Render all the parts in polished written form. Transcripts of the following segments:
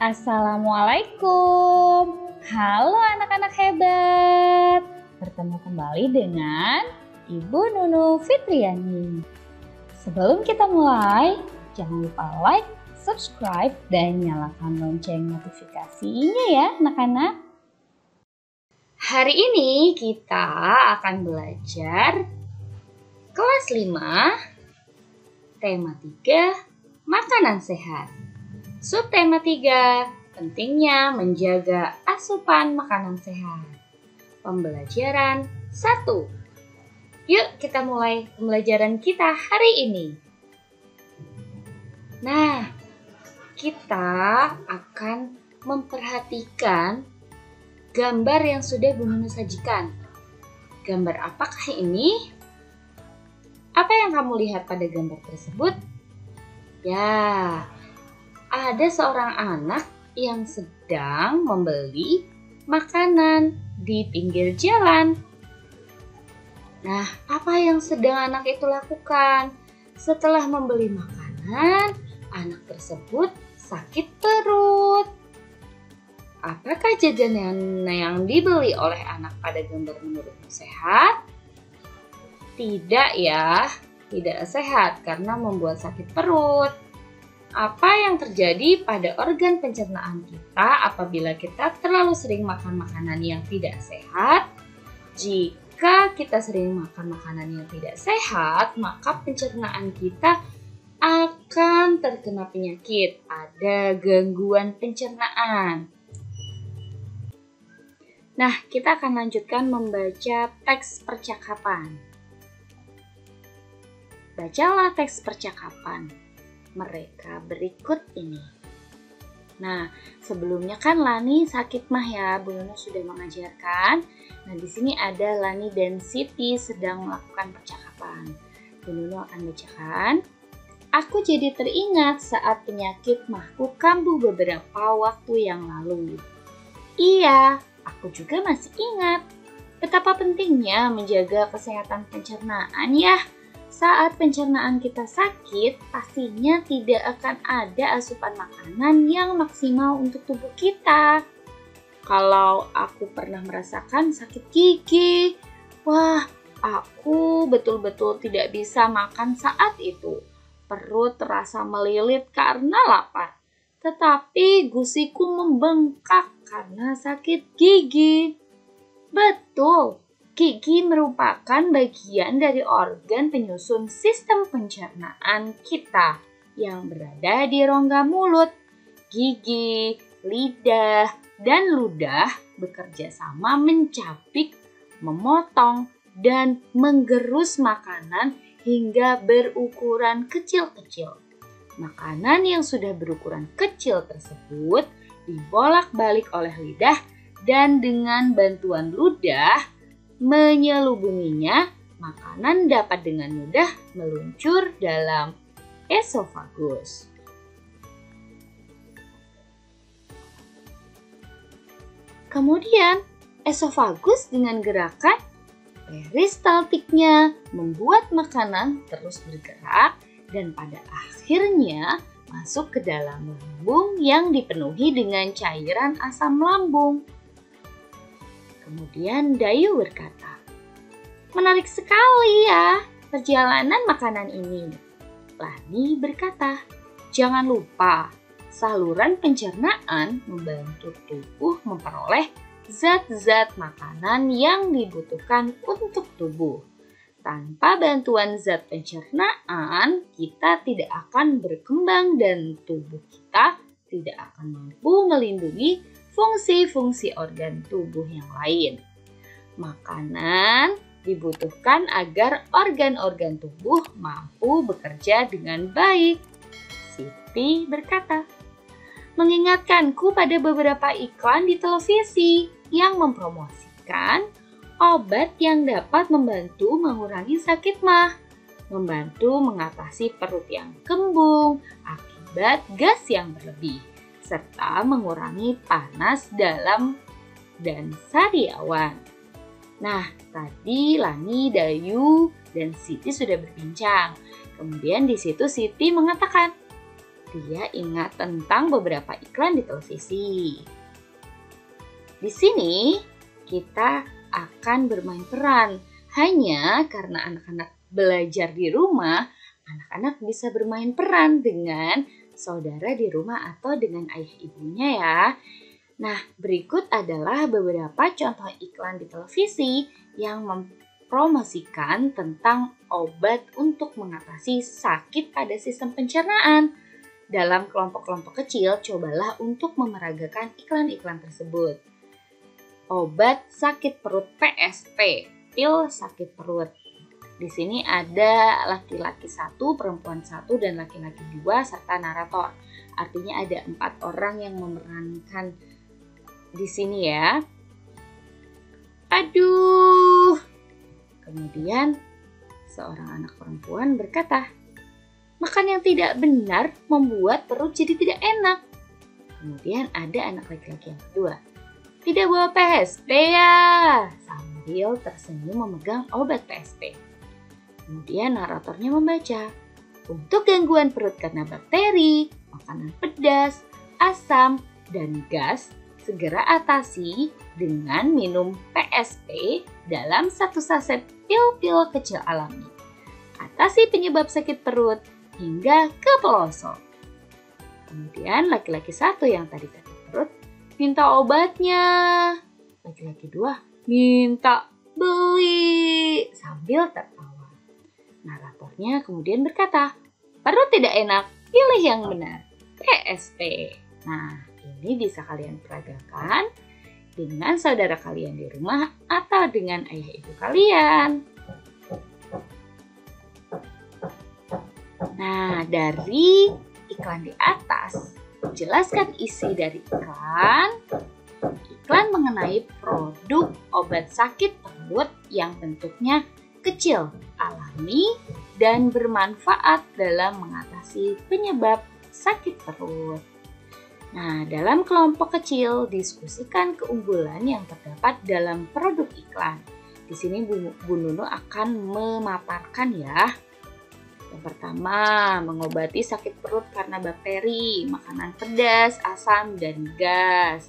Assalamualaikum. Halo anak-anak hebat. Bertemu kembali dengan Ibu Nunu Fitriani. Sebelum kita mulai, jangan lupa like, subscribe, dan nyalakan lonceng notifikasinya ya anak-anak. Hari ini kita akan belajar kelas 5, tema 3, makanan sehat. Subtema 3, pentingnya menjaga asupan makanan sehat. Pembelajaran 1. Yuk kita mulai pembelajaran kita hari ini. Nah, kita akan memperhatikan gambar yang sudah Bu Nunu sajikan. Gambar apakah ini? Apa yang kamu lihat pada gambar tersebut? Ya, ada seorang anak yang sedang membeli makanan di pinggir jalan. Nah, apa yang sedang anak itu lakukan? Setelah membeli makanan, anak tersebut sakit perut. Apakah jajanan yang dibeli oleh anak pada gambar menurutmu sehat? Tidak ya, tidak sehat karena membuat sakit perut. Apa yang terjadi pada organ pencernaan kita apabila kita terlalu sering makan makanan yang tidak sehat? Jika kita sering makan makanan yang tidak sehat, maka pencernaan kita akan terkena penyakit. Ada gangguan pencernaan. Nah, kita akan lanjutkan membaca teks percakapan. Bacalah teks percakapan mereka berikut ini. Nah, sebelumnya kan Lani sakit mah ya, Bu Nunu sudah mengajarkan. Nah, di sini ada Lani dan Siti sedang melakukan percakapan. Bu Nunu akan bacakan. Aku jadi teringat saat penyakit mahku kambuh beberapa waktu yang lalu. Iya, aku juga masih ingat. Betapa pentingnya menjaga kesehatan pencernaan ya. Saat pencernaan kita sakit, pastinya tidak akan ada asupan makanan yang maksimal untuk tubuh kita. Kalau aku pernah merasakan sakit gigi, wah, aku betul-betul tidak bisa makan saat itu. Perut terasa melilit karena lapar, tetapi gusiku membengkak karena sakit gigi. Betul. Gigi merupakan bagian dari organ penyusun sistem pencernaan kita yang berada di rongga mulut. Gigi, lidah, dan ludah bekerja sama mencapik, memotong, dan menggerus makanan hingga berukuran kecil-kecil. Makanan yang sudah berukuran kecil tersebut dibolak-balik oleh lidah dan dengan bantuan ludah menyelubunginya, makanan dapat dengan mudah meluncur dalam esofagus. Kemudian, esofagus dengan gerakan peristaltiknya membuat makanan terus bergerak dan pada akhirnya masuk ke dalam lambung yang dipenuhi dengan cairan asam lambung. Kemudian Dayu berkata, menarik sekali ya perjalanan makanan ini. Lani berkata, jangan lupa saluran pencernaan membantu tubuh memperoleh zat-zat makanan yang dibutuhkan untuk tubuh. Tanpa bantuan zat pencernaan, kita tidak akan berkembang dan tubuh kita tidak akan mampu melindungi fungsi-fungsi organ tubuh yang lain. Makanan dibutuhkan agar organ-organ tubuh mampu bekerja dengan baik. Siti berkata, mengingatkanku pada beberapa iklan di televisi yang mempromosikan obat yang dapat membantu mengurangi sakit mah, membantu mengatasi perut yang kembung akibat gas yang berlebih, serta mengurangi panas dalam dan sariawan. Nah, tadi Lani, Dayu, dan Siti sudah berbincang. Kemudian di situ Siti mengatakan, dia ingat tentang beberapa iklan di televisi. Di sini kita akan bermain peran. Hanya karena anak-anak belajar di rumah, anak-anak bisa bermain peran dengan saudara di rumah atau dengan ayah ibunya ya. Nah, berikut adalah beberapa contoh iklan di televisi yang mempromosikan tentang obat untuk mengatasi sakit pada sistem pencernaan. Dalam kelompok-kelompok kecil, cobalah untuk memeragakan iklan-iklan tersebut. Obat sakit perut PSP, pil sakit perut. Di sini ada laki-laki 1, perempuan 1, dan laki-laki 2 serta narator. Artinya ada 4 orang yang memerankan di sini ya. Aduh. Kemudian seorang anak perempuan berkata, makan yang tidak benar membuat perut jadi tidak enak. Kemudian ada anak laki-laki yang kedua. Tidak bawa PSP ya, sambil tersenyum memegang obat PSP. Kemudian naratornya membaca, untuk gangguan perut karena bakteri, makanan pedas, asam, dan gas, segera atasi dengan minum PSP dalam 1 saset pil-pil kecil alami. Atasi penyebab sakit perut hingga ke pelosok. Kemudian laki-laki 1 yang tadi sakit perut minta obatnya. Laki-laki 2 minta beli sambil tertawa. Naratornya kemudian berkata, perut tidak enak, pilih yang benar, PSP. Nah, ini bisa kalian peragakan dengan saudara kalian di rumah atau dengan ayah ibu kalian. Nah, dari iklan di atas, jelaskan isi dari iklan. Iklan mengenai produk obat sakit perut yang bentuknya kecil, alami, dan bermanfaat dalam mengatasi penyebab sakit perut. Nah, dalam kelompok kecil, diskusikan keunggulan yang terdapat dalam produk iklan. Di sini Bu Nunu akan memaparkan ya. Yang pertama, mengobati sakit perut karena bakteri, makanan pedas, asam, dan gas.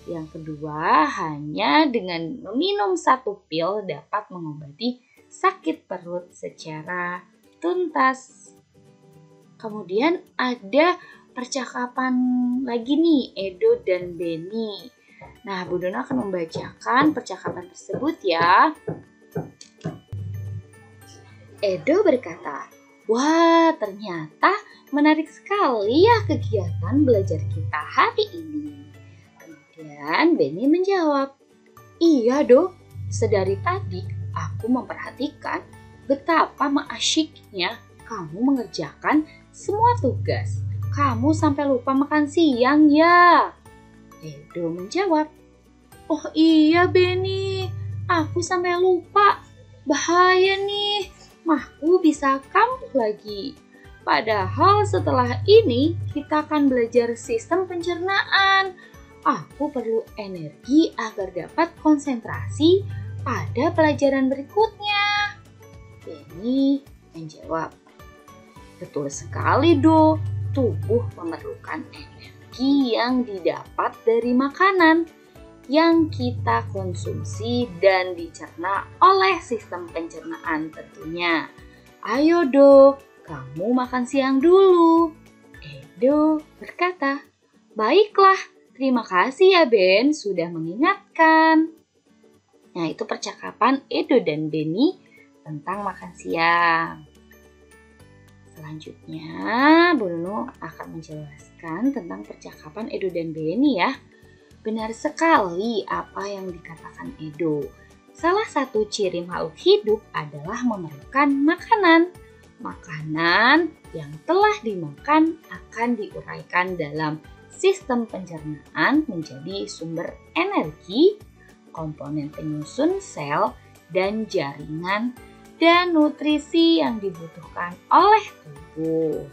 Yang kedua, hanya dengan meminum 1 pil dapat mengobati sakit perut secara tuntas. Kemudian ada percakapan lagi nih, Edo dan Benny. Nah, Bu Nunu akan membacakan percakapan tersebut ya. Edo berkata, wah, ternyata menarik sekali ya kegiatan belajar kita hari ini. Kemudian Benny menjawab, iya Do, sedari tadi aku memperhatikan betapa mengasyiknya kamu mengerjakan semua tugas. Kamu sampai lupa makan siang ya? Edo menjawab, oh iya Benny, aku sampai lupa. Bahaya nih, mahku bisa kambuh lagi. Padahal setelah ini kita akan belajar sistem pencernaan. Aku perlu energi agar dapat konsentrasi pada pelajaran berikutnya. Benny menjawab, betul sekali Do, tubuh memerlukan energi yang didapat dari makanan yang kita konsumsi dan dicerna oleh sistem pencernaan tentunya. Ayo Do, kamu makan siang dulu. Edo berkata, baiklah, terima kasih ya Ben sudah mengingatkan. Nah, itu percakapan Edo dan Benny tentang makan siang. Selanjutnya, Bu Nunu akan menjelaskan tentang percakapan Edo dan Benny ya. Benar sekali apa yang dikatakan Edo. Salah satu ciri makhluk hidup adalah memerlukan makanan. Makanan yang telah dimakan akan diuraikan dalam sistem pencernaan menjadi sumber energi, komponen penyusun sel, dan jaringan dan nutrisi yang dibutuhkan oleh tubuh.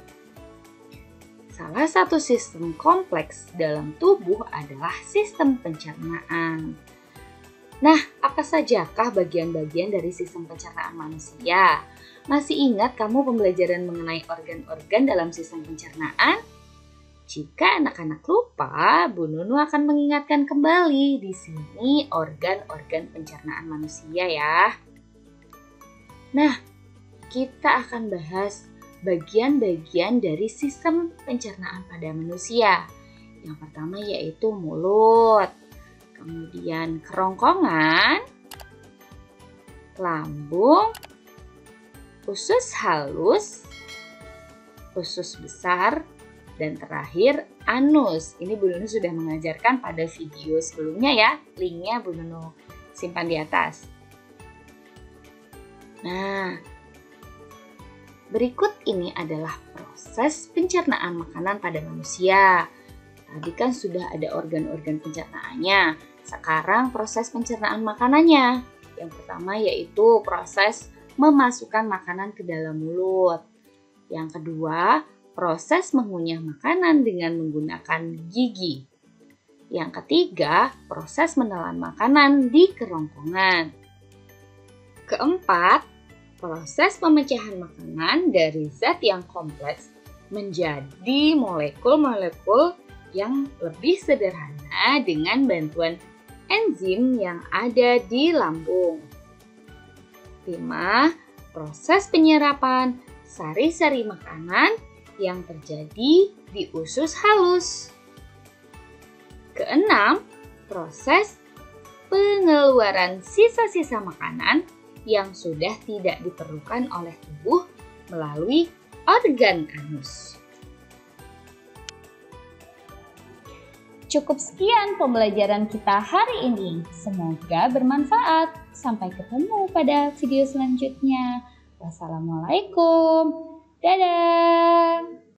Salah satu sistem kompleks dalam tubuh adalah sistem pencernaan. Nah, apa sajakah bagian-bagian dari sistem pencernaan manusia? Masih ingat kamu pembelajaran mengenai organ-organ dalam sistem pencernaan? Jika anak-anak lupa, Bu Nunu akan mengingatkan kembali di sini organ-organ pencernaan manusia ya. Nah, kita akan bahas bagian-bagian dari sistem pencernaan pada manusia. Yang pertama yaitu mulut, kemudian kerongkongan, lambung, usus halus, usus besar, dan terakhir anus. Ini Bu Nunu sudah mengajarkan pada video sebelumnya ya. Linknya Bu Nunu simpan di atas. Nah, berikut ini adalah proses pencernaan makanan pada manusia. Tadi kan sudah ada organ-organ pencernaannya. Sekarang proses pencernaan makanannya. Yang pertama yaitu proses memasukkan makanan ke dalam mulut. Yang kedua, proses mengunyah makanan dengan menggunakan gigi. Yang ketiga, proses menelan makanan di kerongkongan. Keempat, proses pemecahan makanan dari zat yang kompleks menjadi molekul-molekul yang lebih sederhana dengan bantuan enzim yang ada di lambung. 5. Proses penyerapan sari-sari makanan yang terjadi di usus halus. Keenam, proses pengeluaran sisa-sisa makanan yang sudah tidak diperlukan oleh tubuh melalui organ anus. Cukup sekian pembelajaran kita hari ini. Semoga bermanfaat. Sampai ketemu pada video selanjutnya. Wassalamualaikum. Dadah.